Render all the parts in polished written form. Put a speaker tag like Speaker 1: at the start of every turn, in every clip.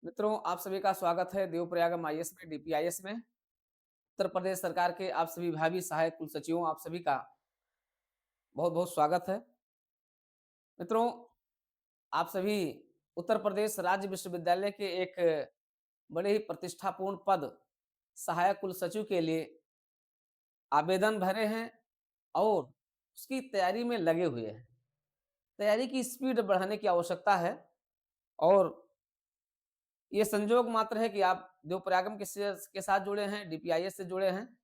Speaker 1: मित्रों, आप सभी का स्वागत है देवप्रयागम आईएएस में, डीपीआईएस में। उत्तर प्रदेश सरकार के आप सभी भावी सहायक कुलसचिवों, आप सभी का बहुत-बहुत स्वागत है। मित्रों, आप सभी उत्तर प्रदेश राज्य विश्वविद्यालय के एक बड़े ही प्रतिष्ठापूर्ण पद, सहायक कुलसचिव के लिए आवेदन भरे हैं और उसकी तैयारी में लगे हुए हैं। तैयारी की स्पीड बढ़ाने की आवश्यकता है और ये संजोग मात्र है कि आप देवप्रयागम के साथ जुड़े हैं, डीपीआईएस से जुड़े हैं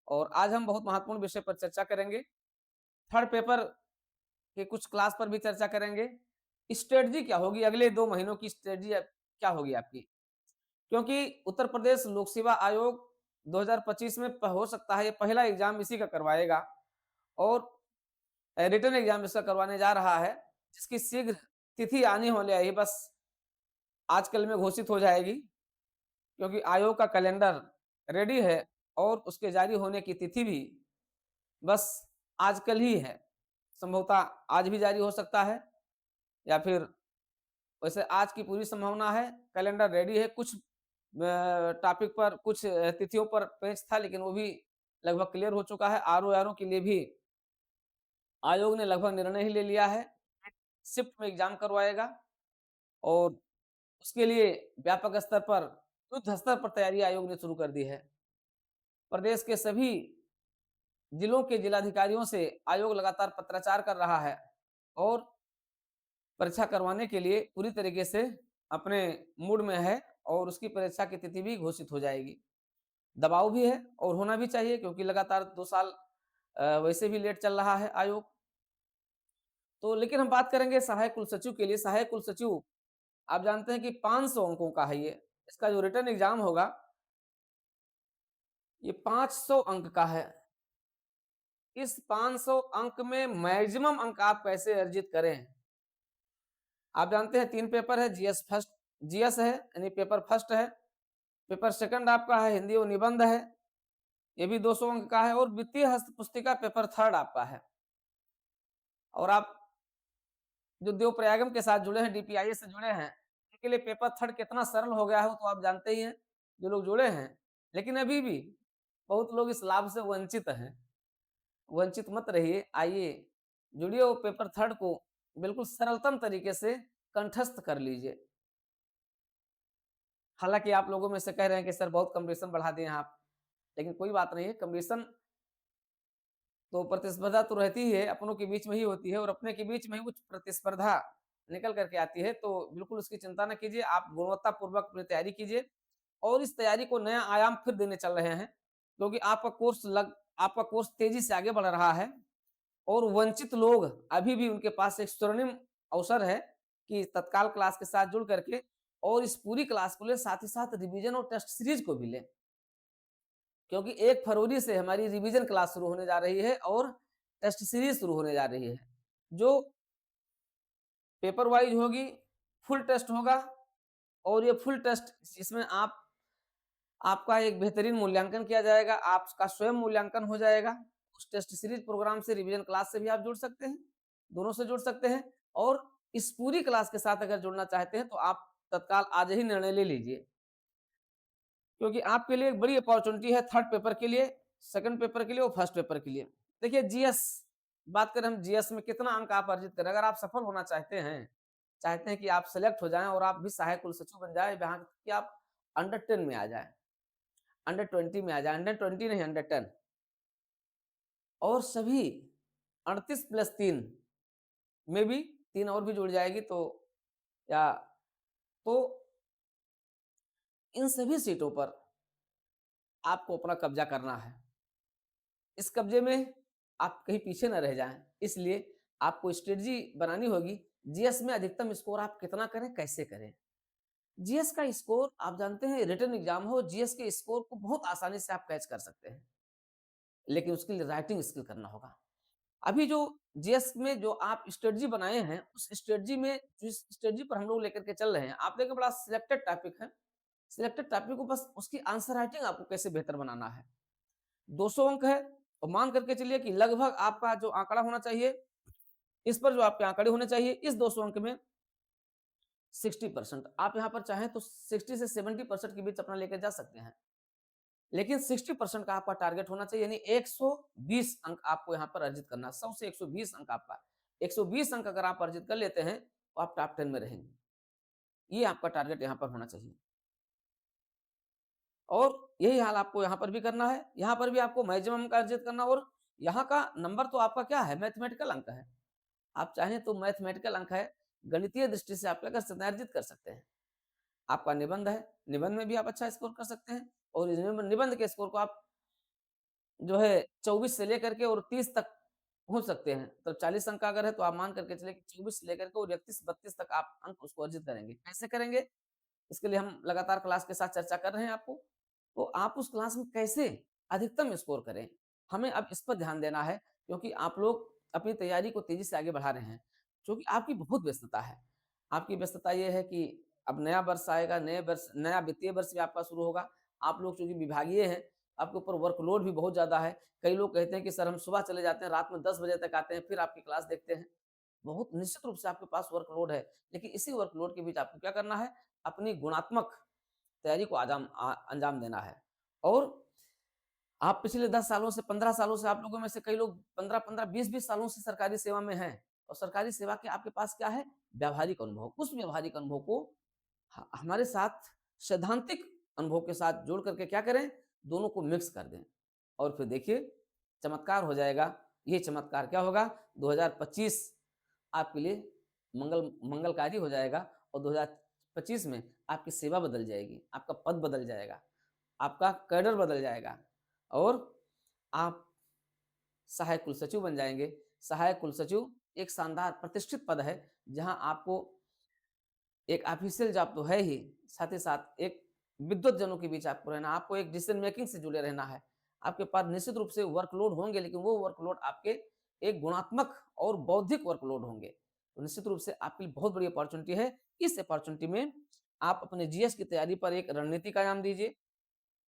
Speaker 1: और आज हम बहुत महत्वपूर्ण विषय पर चर्चा करेंगे। थर्ड पेपर के कुछ क्लास पर भी चर्चा करेंगे। स्ट्रेटजी क्या होगी, अगले 2 महीनों की स्ट्रेटजी क्या होगी आपकी? क्योंकि उत्तर प्रदेश लोक सेवा आयोग 2025 में हो सकता है ये पहला एग्जाम इसी का करवाएगा और रिटन एग्जाम इसका करवाने जा रहा है, जिसकी शीघ्र तिथि आनी वाली है, बस आजकल में घोषित हो जाएगी क्योंकि आयोग का कैलेंडर रेडी है और उसके जारी होने की तिथि भी बस आजकल ही है। संभवतः आज भी जारी हो सकता है या फिर वैसे आज की पूरी संभावना है, कैलेंडर रेडी है। कुछ टॉपिक पर कुछ तिथियों पर पेच था लेकिन वो भी लगभग क्लियर हो चुका है। आरओ के लिए भी आयोग ने लगभग निर्णय ही ले लिया है। शिफ्ट में एग्जाम करवाएगा और उसके लिए व्यापक स्तर पर, युद्ध स्तर पर तैयारी आयोग ने शुरू कर दी है। प्रदेश के सभी जिलों के जिलाधिकारियों से आयोग लगातार पत्राचार कर रहा है और परीक्षा करवाने के लिए पूरी तरीके से अपने मूड में है और उसकी परीक्षा की तिथि भी घोषित हो जाएगी। दबाव भी है और होना भी चाहिए क्योंकि लगातार 2 साल वैसे भी लेट चल रहा है आयोग। तो लेकिन हम बात करेंगे सहायक कुलसचिव के लिए। सहायक कुलसचिव आप जानते हैं कि 500 अंकों का है ये। इसका जो रिटन एग्जाम होगा, ये 500 अंक का है। इस 500 अंक में मैक्सिमम अंक आप कैसे अर्जित करें? आप जानते हैं 3 पेपर है, जीएस है यानी पेपर फर्स्ट है, पेपर सेकंड आपका है हिंदी और निबंध है, ये भी 200 अंक का है और वित्तीय हस्त पुस्तिका पेपर थर्ड आपका है। और आप जो देवप्रयागम के साथ जुड़े हैं, डीपीआईएस से जुड़े हैं, उनके लिए पेपर थर्ड कितना सरल हो गया हो तो आप जानते ही हैं, जो लोग जुड़े हैं। लेकिन अभी भी बहुत लोग इस लाभ से वंचित हैं। वंचित मत रहिए, आइए जुड़िए और पेपर थर्ड को बिल्कुल सरलतम तरीके से कंठस्थ कर लीजिए। हालाँकि आप लोगों में से कह रहे हैं कि सर बहुत कॉम्पिटिशन बढ़ा दिए हैं आप, लेकिन कोई बात नहीं है, कॉम्पिटिशन तो प्रतिस्पर्धा तो रहती ही है, अपनों के बीच में ही होती है और अपने के बीच में ही कुछ प्रतिस्पर्धा निकल कर के आती है, तो बिल्कुल उसकी चिंता ना कीजिए, आप गुणवत्तापूर्वक अपनी तैयारी कीजिए और इस तैयारी को नया आयाम फिर देने चल रहे हैं, क्योंकि आपका कोर्स तेज़ी से आगे बढ़ रहा है और वंचित लोग अभी भी उनके पास एक स्वर्णिम अवसर है कि तत्काल क्लास के साथ जुड़ करके और इस पूरी क्लास को लें, साथ ही साथ रिवीजन और टेस्ट सीरीज को भी लें। क्योंकि 1 फरवरी से हमारी रिवीजन क्लास शुरू होने जा रही है और टेस्ट सीरीज शुरू होने जा रही है, जो पेपर वाइज होगी, फुल टेस्ट होगा और ये फुल टेस्ट इसमें आपका एक बेहतरीन मूल्यांकन किया जाएगा, आपका स्वयं मूल्यांकन हो जाएगा। उस टेस्ट सीरीज प्रोग्राम से रिवीजन क्लास से भी आप जुड़ सकते हैं, दोनों से जुड़ सकते हैं और इस पूरी क्लास के साथ अगर जुड़ना चाहते हैं तो आप तत्काल आज ही निर्णय ले लीजिए। क्योंकि आपके लिए एक बड़ी अपॉर्चुनिटी है थर्ड पेपर के लिए, सेकंड पेपर के लिए और फर्स्ट पेपर के लिए। देखिए जीएस, बात करें हम जीएस में कितना अंक आप अर्जित करें, अगर आप सफल होना चाहते हैं कि आप सेलेक्ट हो जाएँ और आप भी सहायक कुलसचिव बन जाएँ, यहाँ तक कि आप अंडर 10 में आ जाएँ, अंडर 20 में आ जाएँ, अंडर 20 नहीं अंडर 10 और सभी 38 प्लस 3 में भी 3 और भी जुड़ जाएगी तो या तो इन सभी सीटों पर आपको अपना कब्जा करना है। इस कब्जे में आप कहीं पीछे न रह जाएँ, इसलिए आपको स्ट्रेटजी बनानी होगी। जीएस में अधिकतम स्कोर आप कितना करें, कैसे करें? जीएस का स्कोर आप जानते हैं रिटन एग्जाम हो, जीएस के स्कोर को बहुत आसानी से आप कैच कर सकते हैं, लेकिन उसके लिए राइटिंग स्किल करना होगा। अभी जो जीएस में जो आप स्ट्रेटजी बनाए हैं, उस स्ट्रेटजी में जिस स्ट्रेटजी पर हम लोग लेकर के चल रहे हैं, आप देखिए बड़ा सिलेक्टेड टॉपिक है। सिलेक्टेड टॉपिक को बस उसकी आंसर राइटिंग आपको कैसे बेहतर बनाना है। 200 अंक है और मान करके चलिए कि लगभग आपका जो आंकड़ा होना चाहिए, इस पर जो आपके आंकड़े होने चाहिए, इस 200 अंक में 60%। आप यहाँ पर चाहें तो 60 से 70% के बीच अपना लेकर जा सकते हैं। लेकिन 60% का आपका टारगेट होना चाहिए, यानी 120 अंक आपको यहाँ पर अर्जित करना है। 100 से 120 अंक आपका। 120 अंक अगर आप अर्जित कर लेते हैं, तो आप टॉप 10 में रहेंगे। ये आपका टारगेट यहाँ पर होना चाहिए। और यही हाल आपको यहाँ पर भी करना है। यहाँ पर भी आपको मैक्सिमम का अर्जित करना, और यहाँ का नंबर तो आपका क्या है? मैथमेटिकल अंक है। आप चाहें तो मैथमेटिकल अंक है, गणितीय दृष्टि से आप क्या कर सकते हैं? अर्जित कर सकते हैं। आपका निबंध है, निबंध में भी आप अच्छा स्कोर कर सकते हैं, और इस निबंध के स्कोर को आप जो है 24 से लेकर के और 30 तक हो सकते हैं। तो 40 अंक का अगर है तो आप मान करके चलिए कि 24 से लेकर के और 31-32 तक आप अंक उसको अर्जित करेंगे। कैसे करेंगे? इसके लिए हम लगातार क्लास के साथ चर्चा कर रहे हैं आपको। तो आप उस क्लास में कैसे अधिकतम स्कोर करें, हमें अब इस पर ध्यान देना है, क्योंकि आप लोग अपनी तैयारी को तेज़ी से आगे बढ़ा रहे हैं, क्योंकि आपकी बहुत व्यस्तता है। आपकी व्यस्तता ये है कि अब नया वर्ष आएगा, नया वित्तीय वर्ष भी आपका शुरू होगा। आप लोग चूँकि विभागीय हैं, आपके ऊपर वर्कलोड भी बहुत ज़्यादा है। कई लोग कहते हैं कि सर हम सुबह चले जाते हैं, रात में 10 बजे तक आते हैं, फिर आपकी क्लास देखते हैं। बहुत निश्चित रूप से आपके पास वर्कलोड है, लेकिन इसी वर्कलोड के बीच आपको क्या करना है? अपनी गुणात्मक तैयारी को अंजाम देना है। और आप पिछले 10 सालों से, 15 सालों से, आप लोगों में से कई लोग 15-15, 20-20 सालों से सरकारी सेवा में हैं, और सरकारी सेवा के आपके पास क्या है? व्यावहारिक अनुभव। उस व्यावहारिक अनुभव को हमारे साथ सैद्धांतिक अनुभव के साथ जोड़ करके क्या करें? दोनों को मिक्स कर दें, और फिर देखिए चमत्कार हो जाएगा। ये चमत्कार क्या होगा? 2025 आपके लिए मंगलकारी हो जाएगा, और 2025 में आपकी सेवा बदल जाएगी, आपका पद बदल जाएगा, आपका कैडर बदल जाएगा, और आप सहायक कुलसचिव बन जाएँगे। सहायक कुलसचिव एक शानदार प्रतिष्ठित पद है, जहाँ आपको एक ऑफिशियल जॉब तो है ही, साथ ही साथ एक विद्वत जनों के बीच आपको रहना, आपको एक डिसीजन मेकिंग से जुड़े रहना है। आपके पास निश्चित रूप से वर्कलोड होंगे, लेकिन वो वर्कलोड आपके एक गुणात्मक और बौद्धिक वर्कलोड होंगे। तो निश्चित रूप से आपके लिए बहुत बड़ी अपॉर्च्युनिटी है। इस अपॉर्च्युनिटी में आप अपने जीएस की तैयारी पर एक रणनीति कायम दीजिए,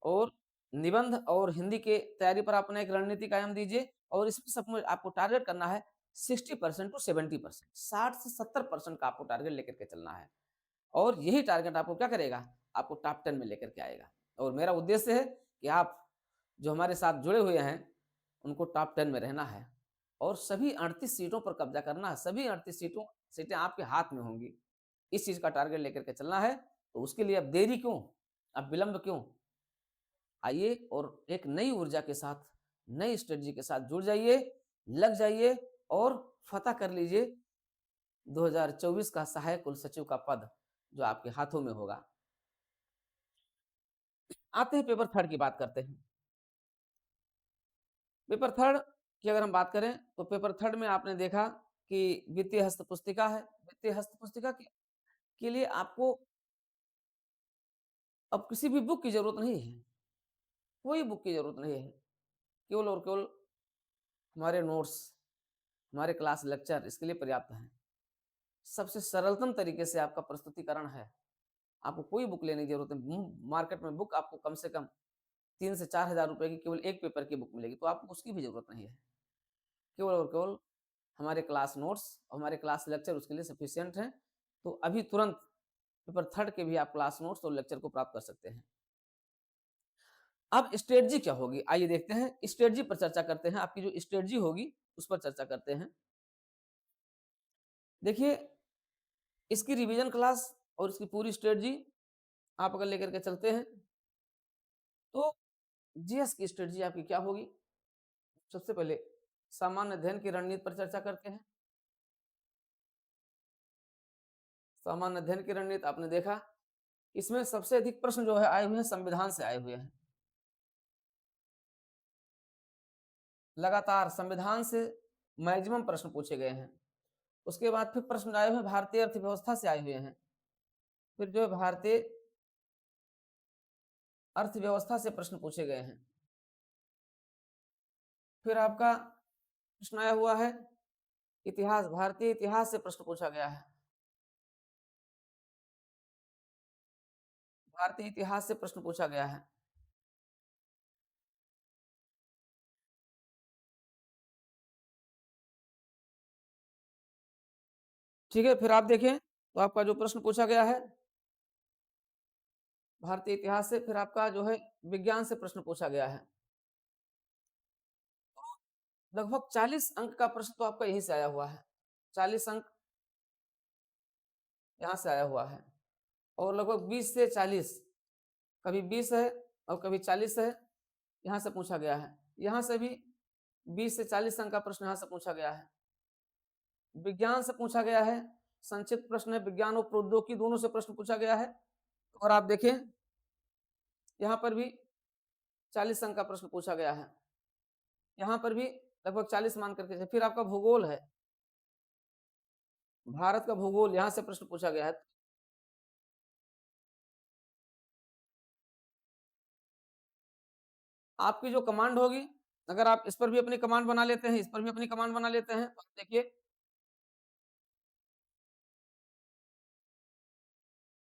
Speaker 1: और निबंध और हिंदी के तैयारी पर अपना एक रणनीति कायम दीजिए, और इसमें सब में आपको टारगेट करना है 60% टू 70%, 60 से 70% का आपको टारगेट लेकर के चलना है। और यही टारगेट आपको क्या करेगा? आपको टॉप 10 में लेकर के आएगा। और मेरा उद्देश्य है कि आप जो हमारे साथ जुड़े हुए हैं, उनको टॉप 10 में रहना है, और सभी 38 सीटों पर कब्जा करना है। सभी 38 सीटें आपके हाथ में होंगी। इस चीज़ का टारगेट लेकर के चलना है, तो उसके लिए अब देरी क्यों? अब विलंब क्यों? आइए और एक नई ऊर्जा के साथ, नई स्ट्रेटजी के साथ जुड़ जाइए, लग जाइए, और फतह कर लीजिए 2024 का सहायक कुल सचिव का पद, जो आपके हाथों में होगा। आते हैं पेपर थर्ड की बात करते हैं। पेपर थर्ड की अगर हम बात करें, तो पेपर थर्ड में आपने देखा कि वित्तीय हस्त पुस्तिका है। वित्तीय हस्त पुस्तिका के लिए आपको अब किसी भी बुक की जरूरत नहीं है, कोई बुक की जरूरत नहीं है। केवल और केवल हमारे नोट्स, हमारे क्लास लेक्चर इसके लिए पर्याप्त हैं। सबसे सरलतम तरीके से आपका प्रस्तुतिकरण है। आपको कोई बुक लेने की जरूरत नहीं। मार्केट में बुक आपको कम से कम 3 से 4,000 रुपए की केवल एक पेपर की बुक मिलेगी, तो आपको उसकी भी जरूरत नहीं है। केवल और केवल हमारे क्लास नोट्स, हमारे क्लास लेक्चर उसके लिए सफिशिएंट हैं। तो अभी तुरंत पेपर थर्ड के भी आप क्लास नोट्स और लेक्चर को प्राप्त कर सकते हैं। अब स्ट्रेटजी क्या होगी? आइए देखते हैं, स्ट्रेटजी पर चर्चा करते हैं। आपकी जो स्ट्रेटजी होगी उस पर चर्चा करते हैं। देखिए, इसकी रिवीजन क्लास और इसकी पूरी स्ट्रेटजी आप अगर लेकर के चलते हैं, तो जीएस की स्ट्रेटजी आपकी क्या होगी? सबसे पहले सामान्य अध्ययन की रणनीति पर चर्चा करते हैं। सामान्य अध्ययन की रणनीति आपने देखा, इसमें सबसे अधिक प्रश्न जो है आए हुए हैं संविधान से आए हुए हैं। लगातार संविधान से मैक्सिमम प्रश्न पूछे गए हैं। उसके बाद फिर प्रश्न आए हुए हैं भारतीय अर्थव्यवस्था से आए हुए हैं। फिर जो है भारतीय अर्थव्यवस्था से प्रश्न पूछे गए हैं। फिर आपका प्रश्न आया हुआ है इतिहास, भारतीय इतिहास से प्रश्न पूछा गया है। भारतीय इतिहास से प्रश्न पूछा गया है। ठीक है, फिर आप देखें तो आपका जो प्रश्न पूछा गया है भारतीय इतिहास से, फिर आपका जो है विज्ञान से प्रश्न पूछा गया है। लगभग 40 अंक का प्रश्न तो आपका यहीं से आया हुआ है। 40 अंक यहाँ से आया हुआ है और लगभग 20 से 40, कभी 20 है और कभी 40 है, यहाँ से पूछा गया है। यहाँ से भी 20 से 40 अंक का प्रश्न यहाँ से पूछा गया है। विज्ञान से पूछा गया है, संक्षिप्त प्रश्न है, विज्ञान और प्रौद्योगिकी दोनों से प्रश्न पूछा गया है। और आप देखें, यहाँ पर भी 40 अंक का प्रश्न पूछा गया है। यहाँ पर भी लगभग 40 मान करके। फिर आपका भूगोल है, भारत का भूगोल, यहाँ से प्रश्न पूछा गया है। आपकी जो कमांड होगी, अगर आप इस पर भी अपनी कमांड बना लेते हैं, इस पर भी अपनी कमांड बना लेते हैं, तो देखिए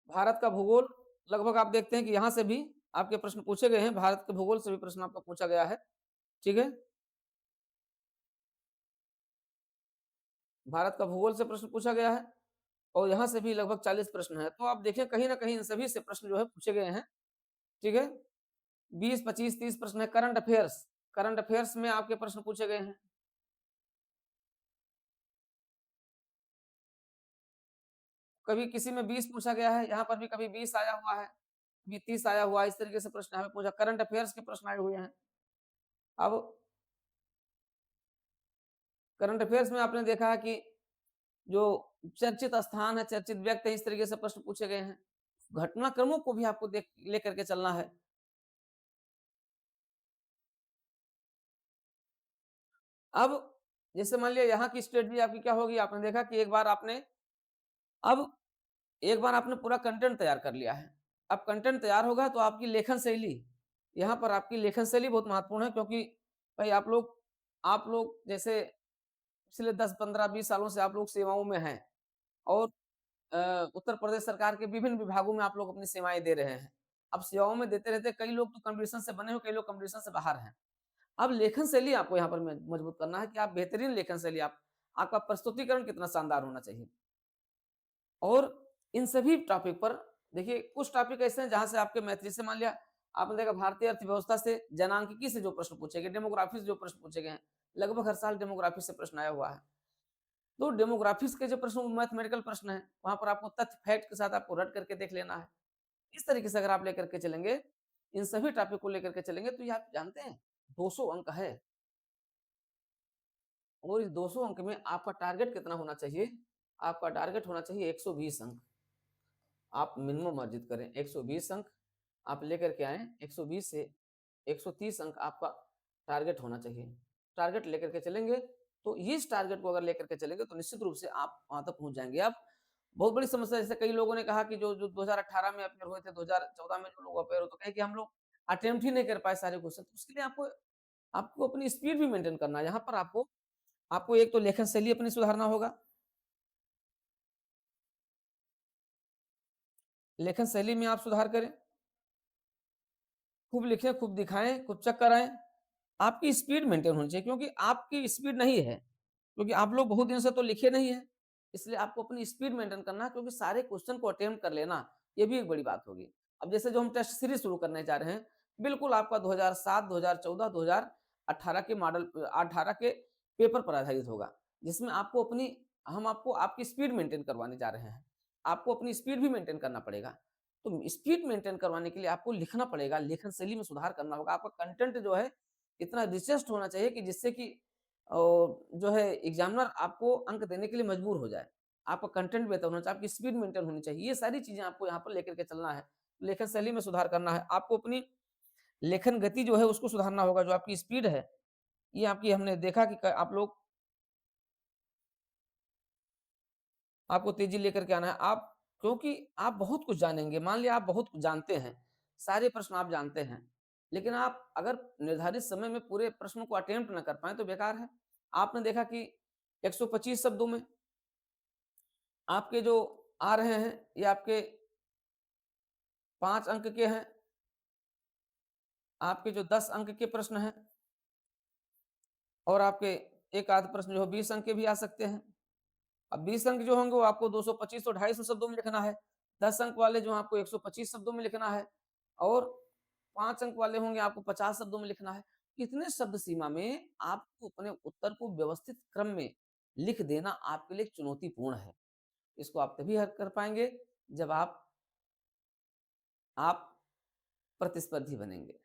Speaker 1: भारत का भूगोल लगभग आप देखते हैं कि यहाँ से भी आपके प्रश्न पूछे गए हैं, भारत के भूगोल से भी प्रश्न आपका पूछा गया है, ठीक है? भारत का भूगोल से प्रश्न पूछा गया है और यहाँ से भी लगभग 40 प्रश्न हैं। तो आप देखें कहीं न कहीं इन सभी से प्रश्न जो है पूछे गए हैं, ठीक है? 20, 25, 30 प्रश्न है। करंट अफेयर्स में आपके प्रश्न पूछे गए हैं। कभी किसी में 20 पूछा गया है, यहाँ पर भी कभी 20 आया हुआ है, कभी 30 आया हुआ है, इस तरीके से प्रश्न हमें पूछा। करंट अफेयर्स के प्रश्न आए हुए हैं। अब करंट अफेयर्स में आपने देखा है कि जो चर्चित स्थान है, चर्चित व्यक्ति है, इस तरीके से प्रश्न पूछे गए हैं। घटनाक्रमों को भी आपको देख लेकर के चलना है। अब जैसे मान लिया यहाँ की स्ट्रेटजी आपकी क्या होगी, आपने देखा कि अब एक बार आपने पूरा कंटेंट तैयार कर लिया है। अब कंटेंट तैयार होगा तो आपकी लेखन शैली, यहाँ पर आपकी लेखन शैली बहुत महत्वपूर्ण है, क्योंकि भाई आप लोग जैसे पिछले 10, 15, 20 सालों से आप लोग सेवाओं में हैं और उत्तर प्रदेश सरकार के विभिन्न विभागों में आप लोग अपनी सेवाएँ दे रहे हैं। अब सेवाओं में देते रहते कई लोग तो कॉम्पिटिशन से बने हुए, कई लोग कॉम्पिटिशन से बाहर हैं। अब लेखन शैली आपको यहाँ पर मजबूत करना है कि आप बेहतरीन लेखन शैली, आप आपका प्रस्तुतिकरण कितना शानदार होना चाहिए। और इन सभी टॉपिक पर देखिए, कुछ टॉपिक ऐसे हैं जहाँ से आपके मैथिली से मान लिया, आपने देखा भारतीय अर्थव्यवस्था से, जनांकिकी से जो प्रश्न पूछे गए, डेमोग्राफी से जो प्रश्न पूछे गए हैं, लगभग हर साल डेमोग्राफी से प्रश्न आया हुआ है। तो डेमोग्राफिक्स के जो प्रश्न, मैथमेटिकल प्रश्न है, वहां पर आपको तथ्य फैक्ट के साथ आपको रट करके देख लेना है। इस तरीके से अगर आप लेकर के चलेंगे, इन सभी टॉपिक को लेकर के चलेंगे, तो ये आप जानते हैं 200 अंक है। और इस 200 अंक में आपका टारगेट कितना होना चाहिए? आपका टारगेट होना चाहिए 120 अंक। आप मिनिमम अर्जित करें 120 अंक आप लेकर के आए, 120 से 130 अंक आपका टारगेट होना चाहिए। टारगेट लेकर के चलेंगे, तो इस टारगेट को अगर लेकर के चलेंगे तो निश्चित रूप से आप वहां तक पहुंच जाएंगे। अब बहुत बड़ी समस्या, जैसे कई लोगों ने कहा कि जो जो 2018 में अपेयर हुए थे, 2014 में जो लोग अपेयर हो, तो कहे कि हम लोग अटेम्प्ट ही नहीं कर पाए सारे क्वेश्चन। तो उसके लिए आपको आपको अपनी स्पीड भी मेंटेन करना है। यहाँ पर आपको आपको एक तो लेखन शैली अपनी सुधारना होगा। लेखन शैली में आप सुधार करें, खूब लिखें, खूब दिखाएं, खूब चक्कर आए। आपकी स्पीड मेंटेन होनी चाहिए, क्योंकि आपकी स्पीड नहीं है, क्योंकि आप लोग बहुत दिन से तो लिखे नहीं है, इसलिए आपको अपनी स्पीड मेंटेन करना है, क्योंकि सारे क्वेश्चन को अटेम्प्ट कर लेना, ये भी एक बड़ी बात होगी। अब जैसे जो हम टेस्ट सीरीज शुरू करने जा रहे हैं, बिल्कुल आपका 2007, 2014, 2018 के मॉडल 18 के पेपर पर आधारित होगा, जिसमें आपको अपनी हम आपको आपकी स्पीड मेंटेन करवाने जा रहे हैं। आपको अपनी स्पीड भी मेंटेन करना पड़ेगा। तो स्पीड मेंटेन करवाने के लिए आपको लिखना पड़ेगा, लेखन शैली में सुधार करना होगा। आपका कंटेंट जो है इतना रिचेस्ट होना चाहिए कि जिससे कि जो है एग्जामिनर आपको अंक देने के लिए मजबूर हो जाए। आपका कंटेंट बेहतर होना चाहिए, आपकी स्पीड मेंटेन होनी चाहिए। ये सारी चीज़ें आपको यहाँ पर लेकर के चलना है। लेखन शैली में सुधार करना है। आपको अपनी लेखन गति जो है उसको सुधारना होगा, जो आपकी स्पीड है, ये आपकी हमने देखा कि क आप लोग आपको तेज़ी लेकर के आना है। आप क्योंकि आप बहुत कुछ जानेंगे, मान लिया आप बहुत कुछ जानते हैं, सारे प्रश्न आप जानते हैं, लेकिन आप अगर निर्धारित समय में पूरे प्रश्नों को अटेम्प्ट ना कर पाएँ तो बेकार है। आपने देखा कि 125 शब्दों में आपके जो आ रहे हैं, ये आपके 5 अंक के हैं, आपके जो 10 अंक के प्रश्न हैं और आपके एक आध प्रश्न जो है 20 अंक के भी आ सकते हैं। अब 20 अंक जो होंगे वो आपको 225 और 250 शब्दों में लिखना है। 10 अंक वाले जो हैं आपको 125 शब्दों में लिखना है और 5 अंक वाले होंगे आपको 50 शब्दों में लिखना है। इतने शब्द सीमा में आपको अपने उत्तर को व्यवस्थित क्रम में लिख देना आपके लिए चुनौतीपूर्ण है। इसको आप तभी हल कर पाएँगे जब आप प्रतिस्पर्धी बनेंगे।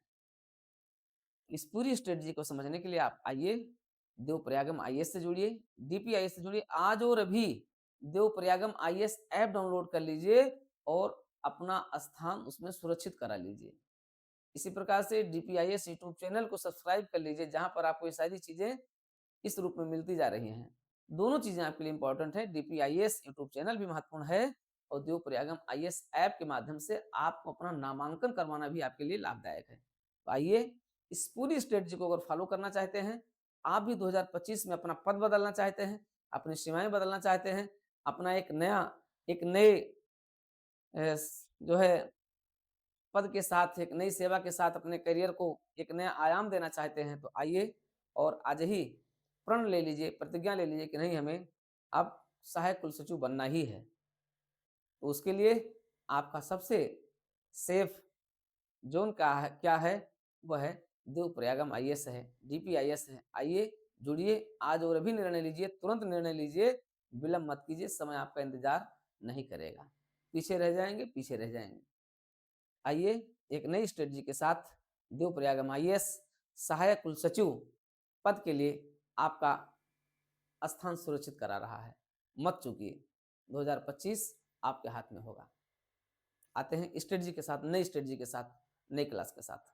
Speaker 1: इस पूरी स्ट्रेटजी को समझने के लिए आप आइए देवप्रयागम आईएएस से जुड़िए, डीपीआईएस से जुड़िए। आज और अभी देवप्रयागम आईएएस ऐप डाउनलोड कर लीजिए और अपना स्थान उसमें सुरक्षित करा लीजिए। इसी प्रकार से डीपीआईएस यूट्यूब चैनल को सब्सक्राइब कर लीजिए, जहाँ पर आपको ये सारी चीज़ें इस रूप में मिलती जा रही हैं। दोनों चीज़ें आपके लिए इम्पोर्टेंट है। डीपीआईएस यूट्यूब चैनल भी महत्वपूर्ण है और देवप्रयागम आईएएस ऐप के माध्यम से आपको अपना नामांकन करवाना भी आपके लिए लाभदायक है। तो आइए इस पूरी स्ट्रेटजी को अगर फॉलो करना चाहते हैं, आप भी 2025 में अपना पद बदलना चाहते हैं, अपनी सीमाएँ बदलना चाहते हैं, अपना एक नए जो है पद के साथ, एक नई सेवा के साथ अपने करियर को एक नया आयाम देना चाहते हैं, तो आइए और आज ही प्रण ले लीजिए, प्रतिज्ञा ले लीजिए कि नहीं, हमें अब सहायक कुलसचिव बनना ही है। तो उसके लिए आपका सबसे सेफ ज़ोन क्या है? वह है देवप्रयागम आईएएस है, डीपीआईएस है। आइए, जुड़िए, आज और अभी निर्णय लीजिए, तुरंत निर्णय लीजिए, विलंब मत कीजिए, समय आपका इंतज़ार नहीं करेगा। पीछे रह जाएँगे, पीछे रह जाएँगे। आइए एक नई स्ट्रेटजी के साथ देवप्रयागम आईएएस सहायक कुलसचिव पद के लिए आपका स्थान सुरक्षित करा रहा है। मत चूकिए, 2025 आपके हाथ में होगा। आते हैं स्ट्रेटजी के साथ, नई स्ट्रेटजी के साथ, नई क्लास के साथ।